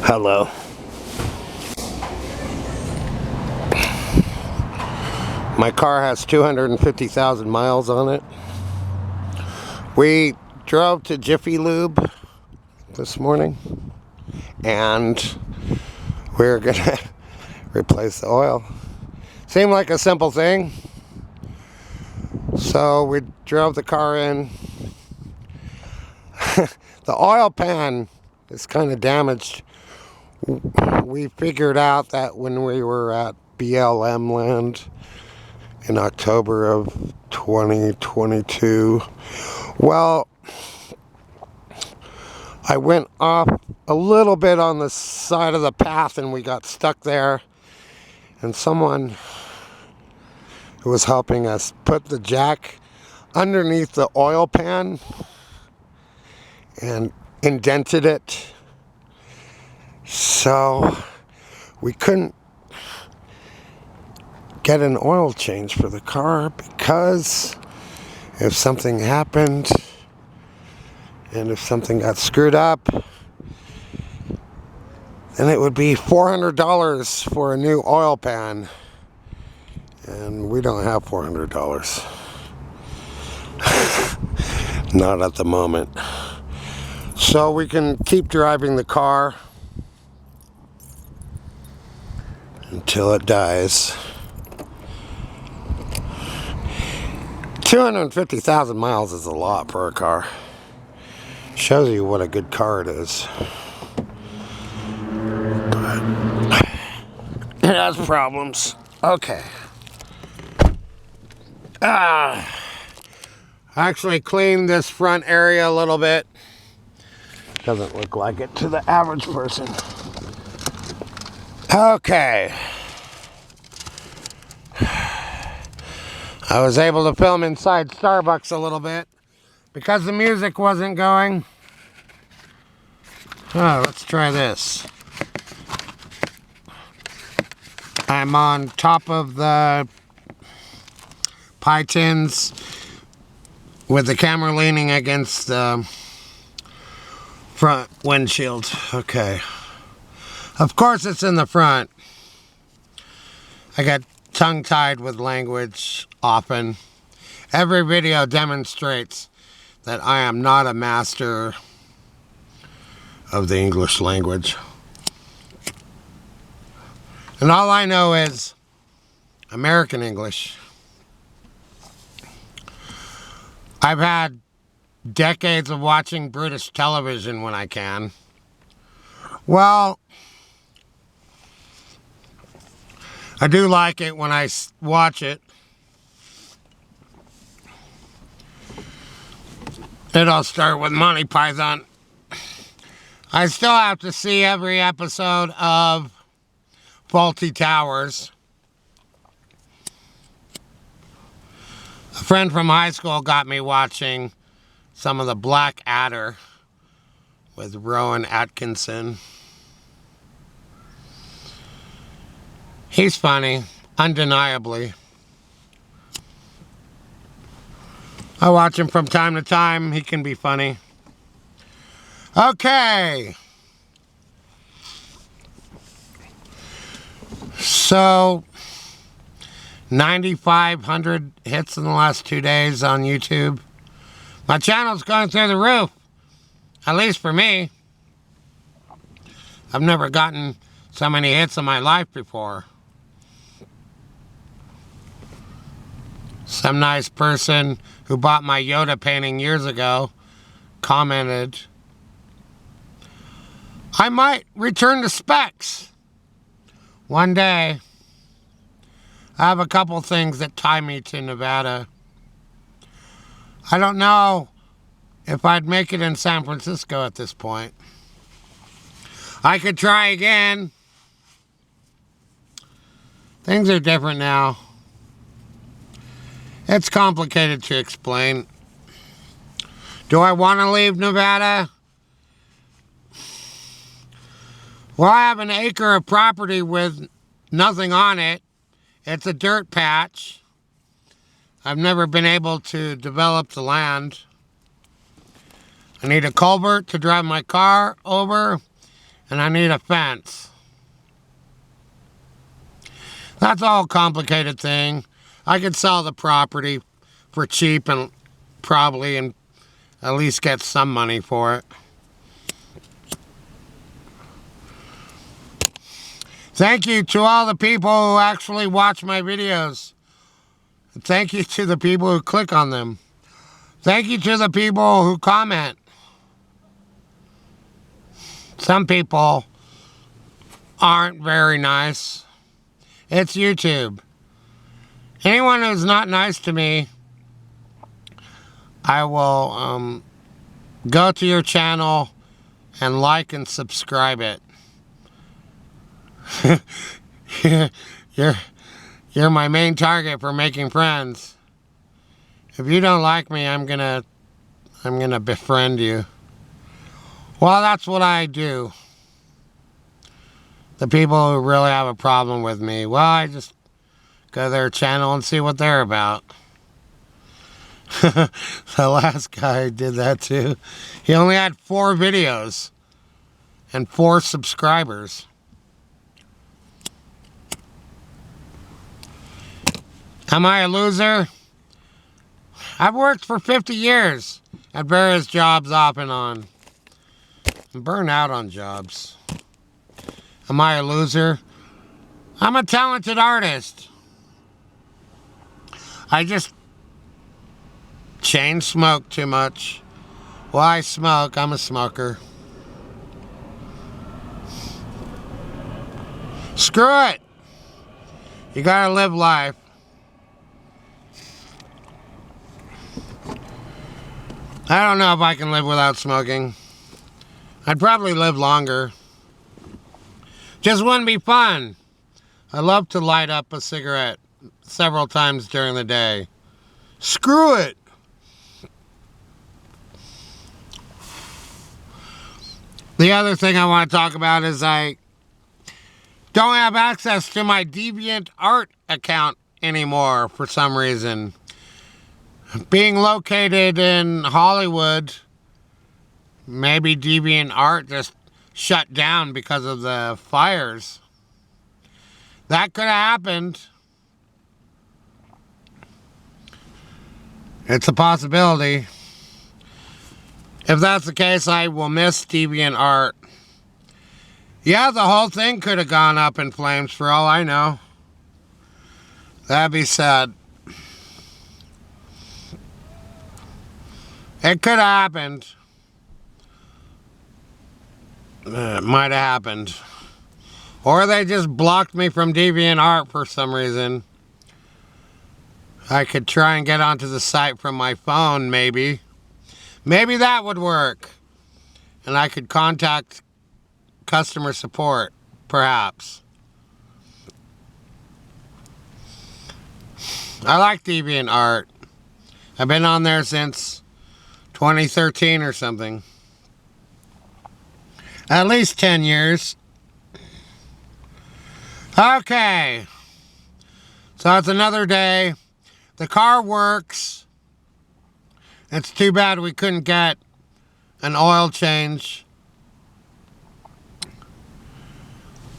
Hello. My car has 250,000 miles on it. We drove to Jiffy Lube this morning and we're gonna replace the oil. Seemed like a simple thing. So we drove the car in. The oil pan is kind of damaged. We figured out that when we were at BLM land in October of 2022. Well, I went off a little bit on the side of the path and we got stuck there. And someone who was helping us put the jack underneath the oil pan and indented it. So we couldn't get an oil change for the car because if something happened and if something got screwed up, then it would be $400 for a new oil pan, and we don't have $400. Not at the moment. So we can keep driving the car until it dies. 250,000 miles is a lot for a car. Shows you what a good car it is. But it has problems. Okay. I actually cleaned this front area a little bit. Doesn't look like it to the average person. Okay. I was able to film inside Starbucks a little bit because the music wasn't going. Oh, let's try this. I'm on top of the pie tins with the camera leaning against the front windshield. Okay. Of course it's in the front. I get tongue-tied with language often. Every video demonstrates that I am not a master of the English language. And all I know is American English. I've had decades of watching British television when I can. Well, I do like it when I watch it. It'll start with Monty Python. I still have to see every episode of Faulty Towers. A friend from high school got me watching some of the Black Adder with Rowan Atkinson. He's funny, undeniably. I watch him from time to time. He can be funny. Okay. So, 9,500 hits in the last 2 days on YouTube. My channel's going through the roof. At least for me. I've never gotten so many hits in my life before. Some nice person who bought my Yoda painting years ago commented, I might return to specs one day. I have a couple things that tie me to Nevada. I don't know if I'd make it in San Francisco at this point. I could try again. Things are different now. It's complicated to explain. Do I want to leave Nevada? Well, I have an acre of property with nothing on it. It's a dirt patch. I've never been able to develop the land. I need a culvert to drive my car over and I need a fence. That's all a complicated thing. I could sell the property for cheap and probably and at least get some money for it. Thank you to all the people who actually watch my videos. Thank you to the people who click on them. Thank you to the people who comment. Some people aren't very nice. It's YouTube. Anyone who's not nice to me, I will go to your channel and like and subscribe it. You're my main target for making friends. If you don't like me, I'm gonna befriend you. Well, that's what I do. The people who really have a problem with me, well, I just go to their channel and see what they're about. The last guy did that too. He only had 4 videos and 4 subscribers. Am I a loser? I've worked for 50 years at various jobs off and on. I'm burned out on jobs. Am I a loser? I'm a talented artist. I just chain smoke too much. Well, I smoke. I'm a smoker. Screw it. You gotta live life. I don't know if I can live without smoking. I'd probably live longer. Just wouldn't be fun. I love to light up a cigarette several times during the day. Screw it. The other thing I want to talk about is I don't have access to my DeviantArt account anymore for some reason. Being located in Hollywood, maybe DeviantArt just shut down because of the fires. That could have happened. It's a possibility. If that's the case, I will miss DeviantArt. Yeah, the whole thing could have gone up in flames for all I know. That'd be sad. It could have happened. It might have happened. Or they just blocked me from DeviantArt for some reason. I could try and get onto the site from my phone, maybe. Maybe that would work. And I could contact customer support, perhaps. I like DeviantArt. I've been on there since 2013 or something. At least 10 years. Okay. So it's another day. The car works. It's too bad we couldn't get an oil change.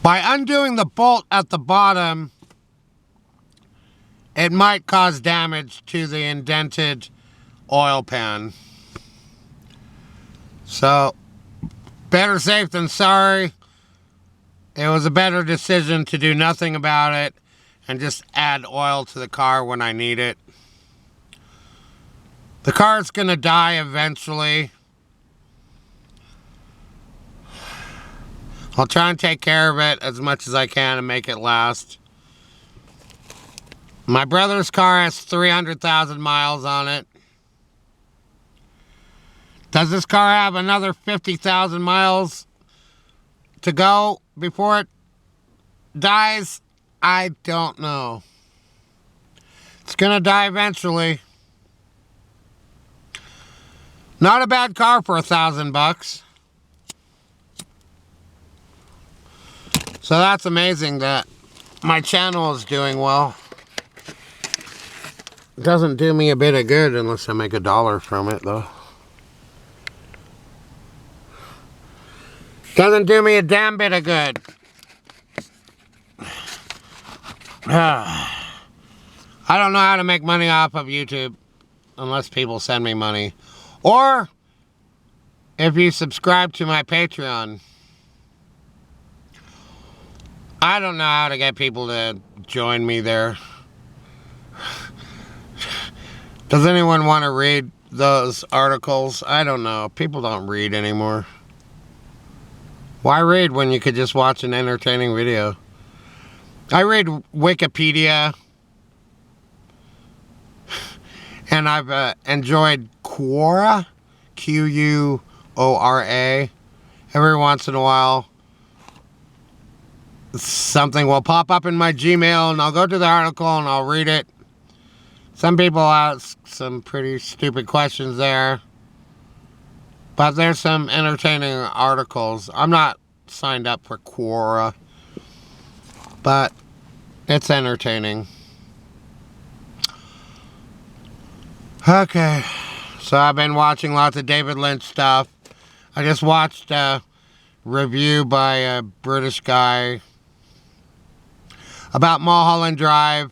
By undoing the bolt at the bottom, it might cause damage to the indented oil pan. So, better safe than sorry. It was a better decision to do nothing about it and just add oil to the car when I need it. The car's gonna die eventually. I'll try and take care of it as much as I can and make it last. My brother's car has 300,000 miles on it. Does this car have another 50,000 miles to go before it dies? I don't know. It's gonna die eventually. Not a bad car for $1,000. So that's amazing that my channel is doing well. It doesn't do me a bit of good unless I make $1 from it, though. Doesn't do me a damn bit of good. I don't know how to make money off of YouTube unless people send me money. Or if you subscribe to my Patreon. I don't know how to get people to join me there. Does anyone want to read those articles? I don't know. People don't read anymore. Why read when you could just watch an entertaining video? I read Wikipedia. And I've enjoyed Quora. Quora. Every once in a while, something will pop up in my Gmail and I'll go to the article and I'll read it. Some people ask some pretty stupid questions there. But there's some entertaining articles. I'm not signed up for Quora. But it's entertaining. Okay. So I've been watching lots of David Lynch stuff. I just watched a review by a British guy about Mulholland Drive,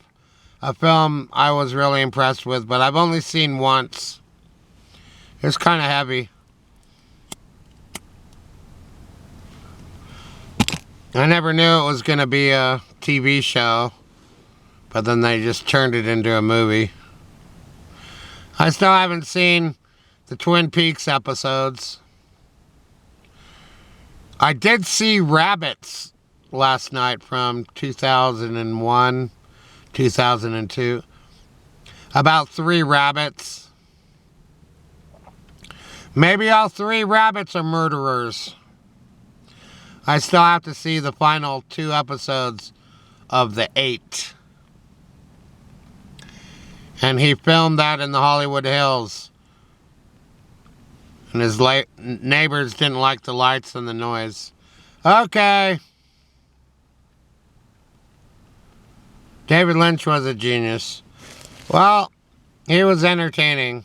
a film I was really impressed with, but I've only seen once. It's kind of heavy. I never knew it was going to be a TV show, but then they just turned it into a movie. I still haven't seen the Twin Peaks episodes. I did see Rabbits last night from 2001, 2002. About 3 rabbits. Maybe all 3 rabbits are murderers. I still have to see the final 2 episodes of the 8. And he filmed that in the Hollywood Hills. And his neighbors didn't like the lights and the noise. Okay. David Lynch was a genius. Well, he was entertaining.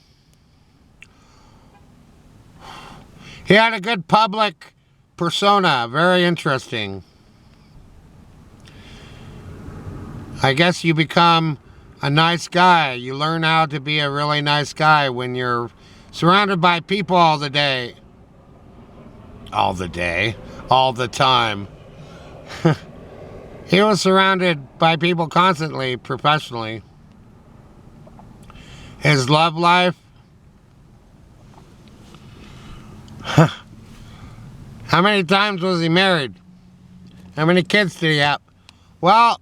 He had a good public persona. Very interesting. I guess you become a nice guy. You learn how to be a really nice guy when you're surrounded by people all the day. All the day. All the time. He was surrounded by people constantly, professionally. His love life. How many times was he married? How many kids did he have? Well,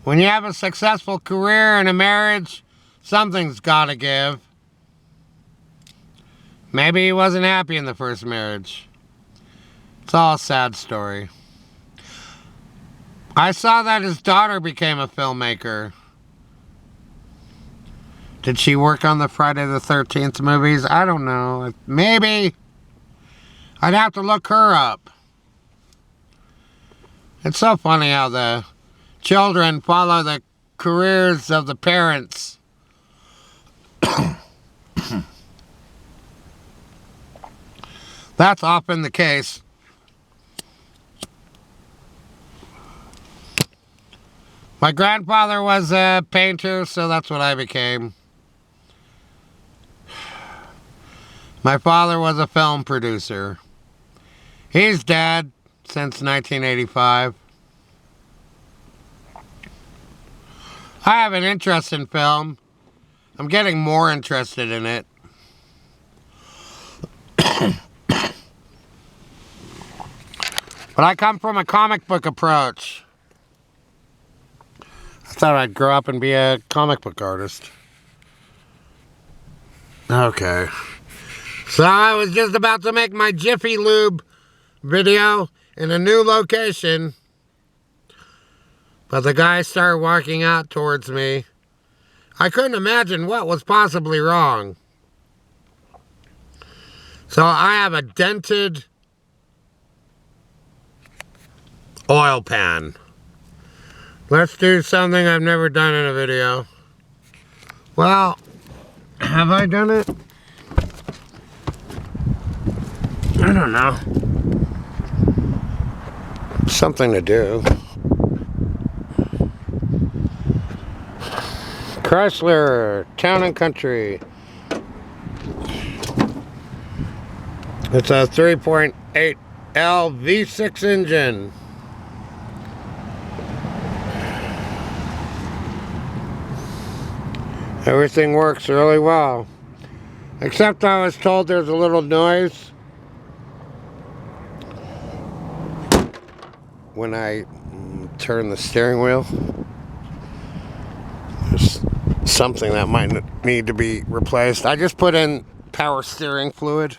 when you have a successful career and a marriage, something's got to give. Maybe he wasn't happy in the first marriage. It's all a sad story. I saw that his daughter became a filmmaker. Did she work on the Friday the 13th movies? I don't know. Maybe. I'd have to look her up. It's so funny how the children follow the careers of the parents. That's often the case. My grandfather was a painter, so that's what I became. My father was a film producer. He's dead since 1985. I have an interest in film. I'm getting more interested in it. But I come from a comic book approach. I thought I'd grow up and be a comic book artist. Okay. So I was just about to make my Jiffy Lube video in a new location. But the guy started walking out towards me. I couldn't imagine what was possibly wrong. So I have a dented oil pan. Let's do something I've never done in a video. Well, have I done it? I don't know. Something to do. Chrysler Town and Country. It's a 3.8L V6 engine. Everything works really well. Except I was told there's a little noise when I turn the steering wheel. There's something that might need to be replaced. I just put in power steering fluid.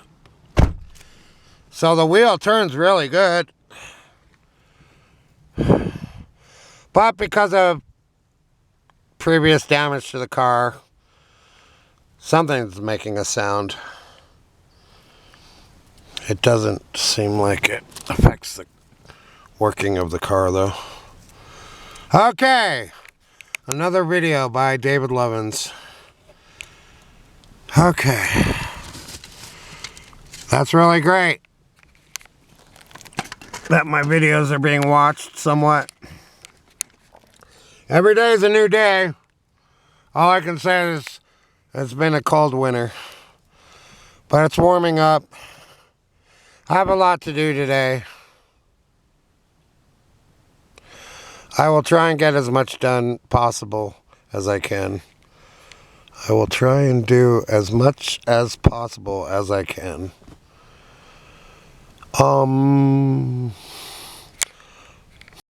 So the wheel turns really good. But because of previous damage to the car, something's making a sound. It doesn't seem like it affects the working of the car though. Okay, another video by David Lovins. Okay, that's really great that my videos are being watched somewhat. Every day is a new day. All I can say is it's been a cold winter, but it's warming up. I have a lot to do today. I will try and get as much done possible as I can. I will try and do as much as possible as I can.